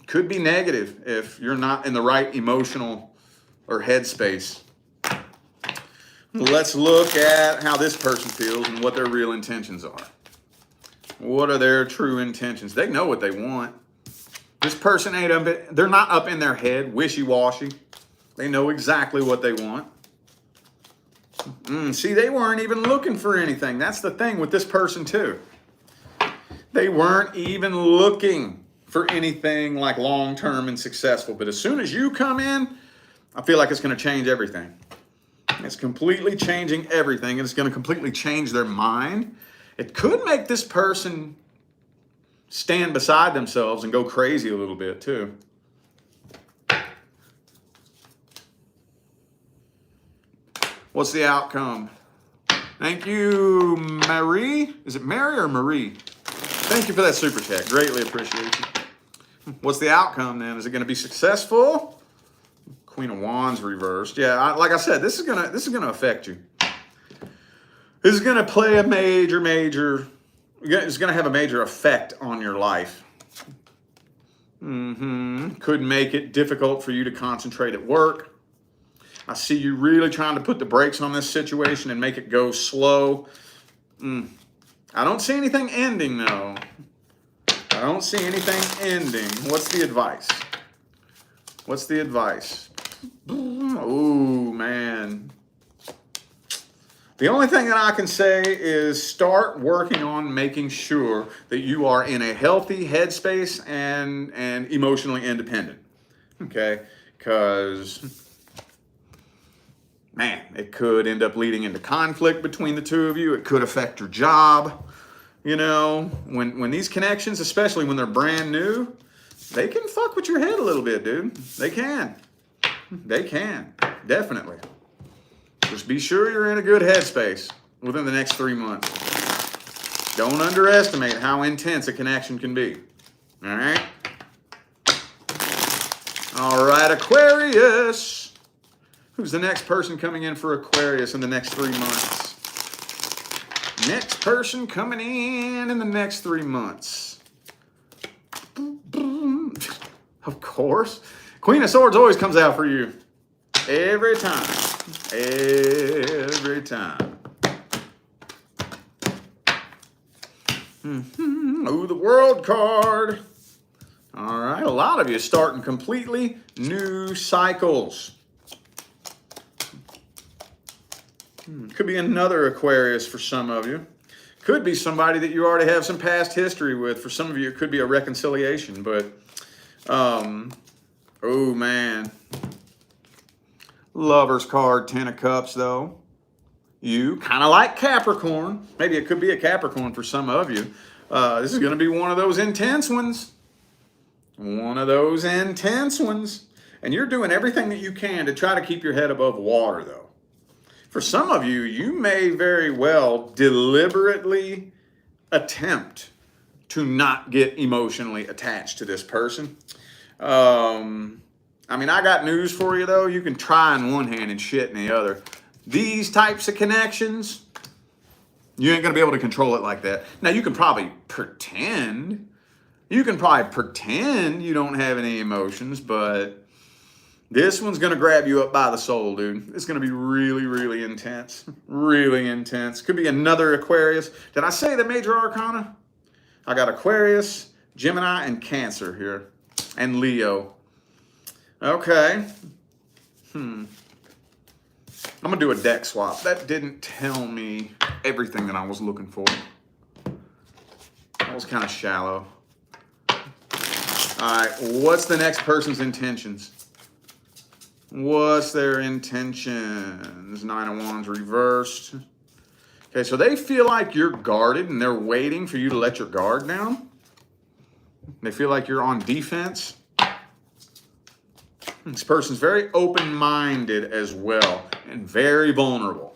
could be negative if you're not in the right emotional or headspace. Let's look at how this person feels and what their real intentions are. What are their true intentions? They know what they want. This person they're not up in their head, wishy-washy. They know exactly what they want. See, they weren't even looking for anything. That's the thing with this person too. They weren't even looking for anything like long-term and successful. But as soon as you come in, I feel like it's going to change everything. It's completely changing everything, and it's going to completely change their mind. It could make this person stand beside themselves and go crazy a little bit too. What's the outcome? Thank you, Marie. Is it Mary or Marie? Thank you for that super chat. Greatly appreciate you. What's the outcome then? Is it going to be successful? Queen of Wands reversed. Yeah, like I said, this is gonna affect you. This is gonna play a major. It's gonna have a major effect on your life. Could make it difficult for you to concentrate at work. I see you really trying to put the brakes on this situation and make it go slow. I don't see anything ending though. I don't see anything ending. What's the advice? What's the advice? Oh, man. The only thing that I can say is start working on making sure that you are in a healthy headspace and emotionally independent. Okay? Because, man, it could end up leading into conflict between the two of you. It could affect your job. When these connections, especially when they're brand new, they can fuck with your head a little bit, dude. They can. They can. Definitely. Just be sure you're in a good headspace within the next 3 months. Don't underestimate how intense a connection can be. All right? All right, Aquarius. Who's the next person coming in for Aquarius in the next 3 months? Next person coming in the next 3 months. Of course. Queen of Swords always comes out for you. Every time. Every time. Ooh, the World card. All right, a lot of you starting completely new cycles. Could be another Aquarius for some of you. Could be somebody that you already have some past history with. For some of you, it could be a reconciliation, but, oh man. Lover's card, 10 of Cups though. You kind of like Capricorn. Maybe it could be a Capricorn for some of you. This is going to be one of those intense ones. One of those intense ones. And you're doing everything that you can to try to keep your head above water though. For some of you, you may very well deliberately attempt to not get emotionally attached to this person. I mean, I got news for you though. You can try in one hand and shit in the other. These types of connections, you ain't gonna be able to control it like that. Now you can probably pretend. You can probably pretend you don't have any emotions, but this one's going to grab you up by the soul, dude. It's going to be really, really intense. Really intense. Could be another Aquarius. Did I say the major arcana? I got Aquarius, Gemini, and Cancer here. And Leo. Okay. I'm going to do a deck swap. That didn't tell me everything that I was looking for. That was kind of shallow. All right. What's the next person's intentions? What's their intentions? 9 of Wands reversed. Okay, so they feel like you're guarded and they're waiting for you to let your guard down. They feel like you're on defense. This person's very open-minded as well and very vulnerable.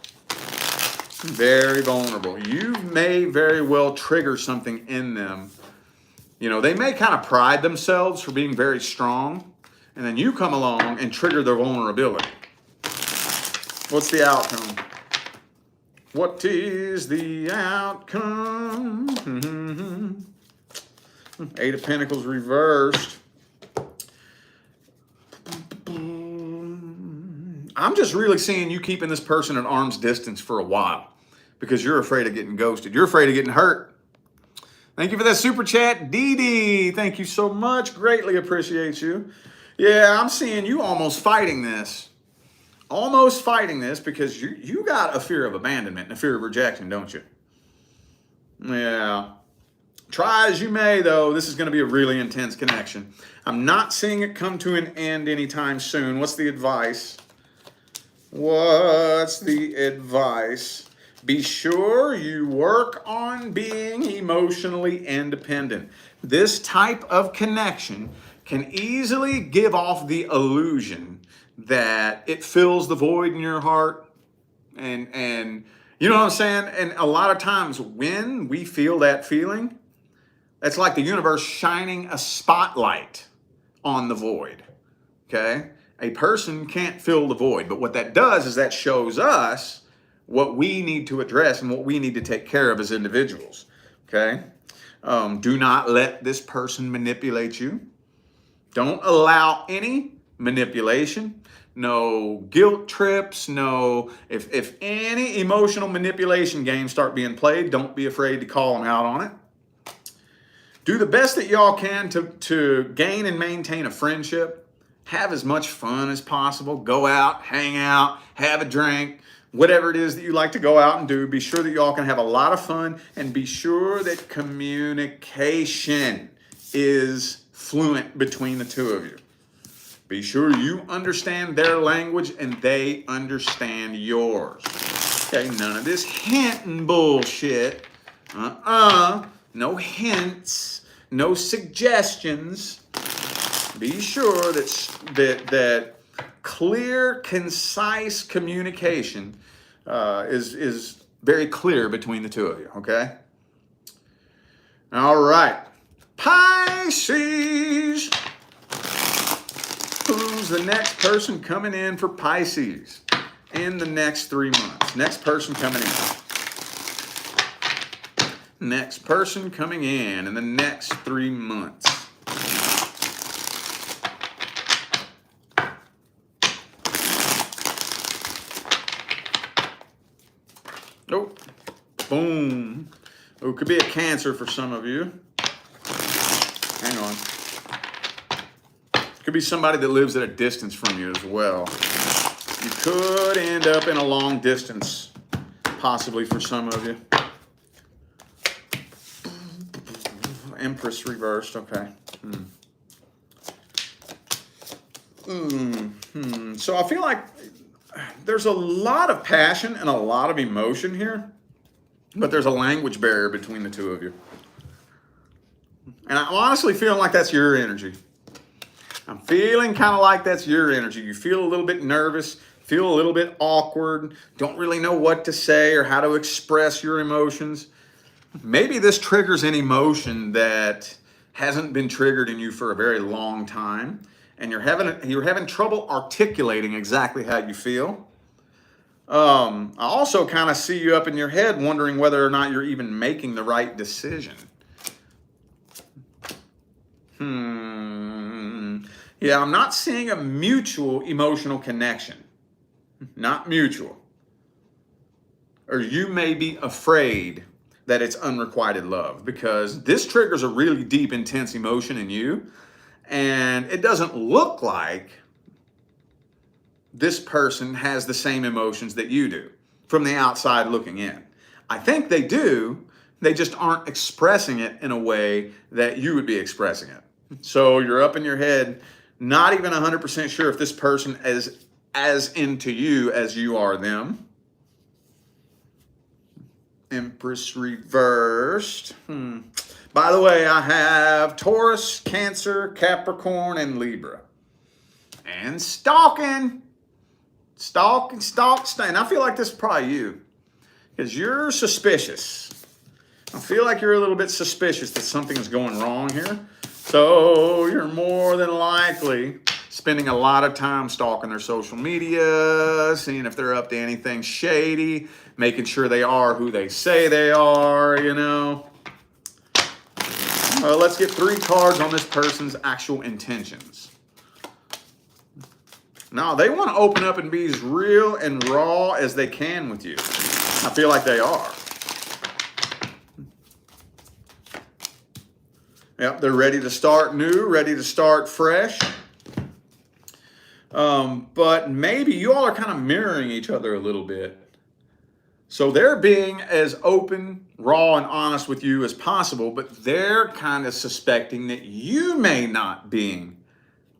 Very vulnerable. You may very well trigger something in them. You know, they may kind of pride themselves for being very strong. And then you come along and trigger their vulnerability. What's the outcome? What is the outcome? 8 of Pentacles reversed. I'm just really seeing you keeping this person at arm's distance for a while because you're afraid of getting ghosted. You're afraid of getting hurt. Thank you for that super chat, Dee Dee. Thank you so much. Greatly appreciate you. Yeah, I'm seeing you almost fighting this. Almost fighting this because you got a fear of abandonment and a fear of rejection, don't you? Yeah. Try as you may, though, this is going to be a really intense connection. I'm not seeing it come to an end anytime soon. What's the advice? What's the advice? Be sure you work on being emotionally independent. This type of connection can easily give off the illusion that it fills the void in your heart. And you know what I'm saying? And a lot of times when we feel that feeling, it's like the universe shining a spotlight on the void, okay? A person can't fill the void, but what that does is that shows us what we need to address and what we need to take care of as individuals, okay? Do not let this person manipulate you. Don't allow any manipulation, no guilt trips, no, if any emotional manipulation games start being played, don't be afraid to call them out on it. Do the best that y'all can to gain and maintain a friendship. Have as much fun as possible. Go out, hang out, have a drink, whatever it is that you like to go out and do. Be sure that y'all can have a lot of fun and be sure that communication is fluent between the two of you. Be sure you understand their language and they understand yours. Okay, none of this hinting bullshit. No hints, no suggestions. Be sure that clear, concise communication is very clear between the two of you, okay? All right. Pisces. Who's the next person coming in for Pisces in the next 3 months? Next person coming in. Next person coming in the next 3 months. Oh, boom. Oh, it could be a Cancer for some of you. Hang on. Could be somebody that lives at a distance from you as well. You could end up in a long distance, possibly for some of you. Empress reversed, okay. So I feel like there's a lot of passion and a lot of emotion here, but there's a language barrier between the two of you. And I'm honestly feeling like that's your energy. I'm feeling kind of like that's your energy. You feel a little bit nervous, feel a little bit awkward, don't really know what to say or how to express your emotions. Maybe this triggers an emotion that hasn't been triggered in you for a very long time, and you're having trouble articulating exactly how you feel. I also kind of see you up in your head wondering whether or not you're even making the right decision. Yeah, I'm not seeing a mutual emotional connection. Not mutual. Or you may be afraid that it's unrequited love, because this triggers a really deep, intense emotion in you, and it doesn't look like this person has the same emotions that you do from the outside looking in. I think they do, they just aren't expressing it in a way that you would be expressing it. So you're up in your head, not even 100% sure if this person is as into you as you are them. Empress reversed. By the way, I have Taurus, Cancer, Capricorn, and Libra. And stalking. Stalking. I feel like this is probably you, because you're suspicious. I feel like you're a little bit suspicious that something is going wrong here. So you're more than likely spending a lot of time stalking their social media, seeing if they're up to anything shady, making sure they are who they say they are, you know. Let's get 3 cards on this person's actual intentions. Now, they want to open up and be as real and raw as they can with you. I feel like they are. Yep, they're ready to start new, ready to start fresh. But maybe you all are kind of mirroring each other a little bit. So they're being as open, raw, and honest with you as possible, but they're kind of suspecting that you may not being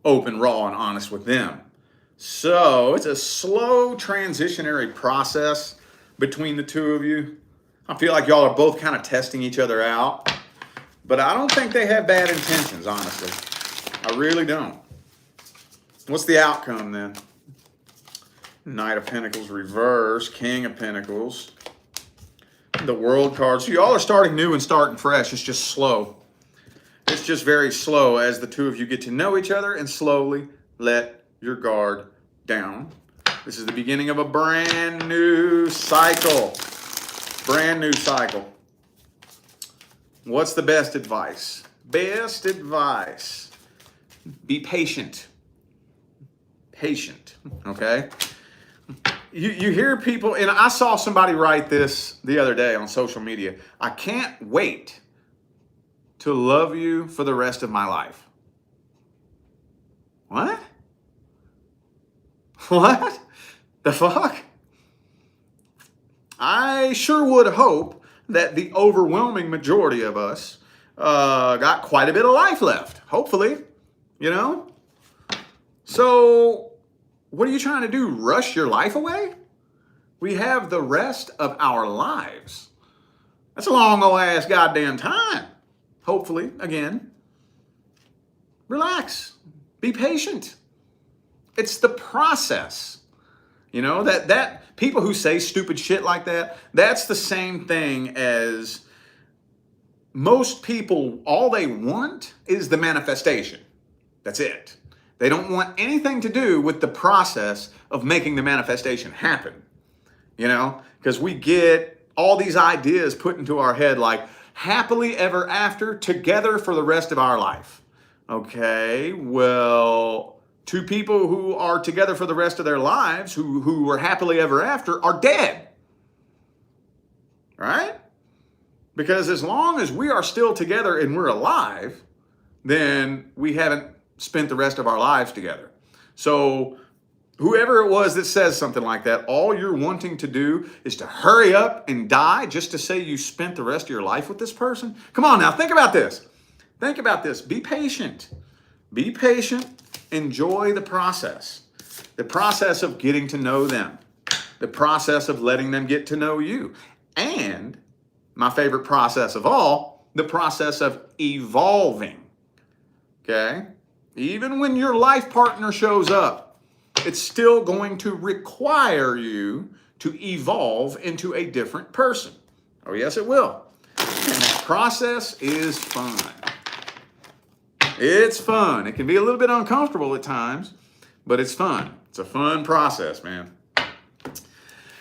open, raw, and honest with them. So it's a slow transitionary process between the two of you. I feel like y'all are both kind of testing each other out, but I don't think they have bad intentions, honestly. I really don't. What's the outcome then? Knight of Pentacles reverse, King of Pentacles, the World card. So y'all are starting new and starting fresh. It's just slow. It's just very slow as the two of you get to know each other and slowly let your guard down. This is the beginning of a brand new cycle. Brand new cycle. What's the best advice? Best advice. Be patient. Patient, okay? You hear people, and I saw somebody write this the other day on social media. I can't wait to love you for the rest of my life. What? What? The fuck? I sure would hope that the overwhelming majority of us got quite a bit of life left. Hopefully, you know? So, what are you trying to do? Rush your life away? We have the rest of our lives. That's a long old ass goddamn time. Hopefully, again. Relax. Be patient. It's the process. You know, that people who say stupid shit like that, that's the same thing as most people, all they want is the manifestation. That's it. They don't want anything to do with the process of making the manifestation happen. You know, because we get all these ideas put into our head like happily ever after, together for the rest of our life. Okay, well, two people who are together for the rest of their lives, who were happily ever after, are dead. Right? Because as long as we are still together and we're alive, then we haven't spent the rest of our lives together. So whoever it was that says something like that, all you're wanting to do is to hurry up and die just to say you spent the rest of your life with this person? Come on now, think about this. Think about this. Be patient. Be patient. Enjoy the process. The process of getting to know them. The process of letting them get to know you. And my favorite process of all, the process of evolving. Okay? Even when your life partner shows up, it's still going to require you to evolve into a different person. Oh, yes, it will. And that process is fun. It's fun. It can be a little bit uncomfortable at times, but it's fun. It's a fun process, man.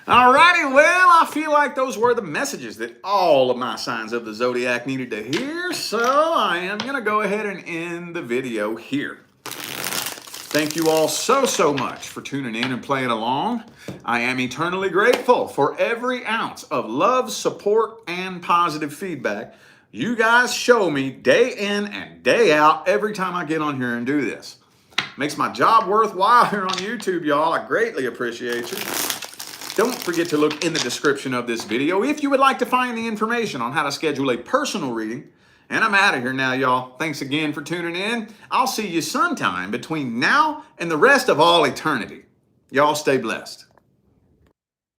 Alrighty, well, I feel like those were the messages that all of my signs of the zodiac needed to hear, so I am going to go ahead and end the video here. Thank you all so much for tuning in and playing along. I am eternally grateful for every ounce of love, support, and positive feedback you guys show me day in and day out every time I get on here and do this. Makes my job worthwhile here on YouTube, y'all. I greatly appreciate you. Don't forget to look in the description of this video if you would like to find the information on how to schedule a personal reading. And I'm out of here now, y'all. Thanks again for tuning in. I'll see you sometime between now and the rest of all eternity. Y'all stay blessed.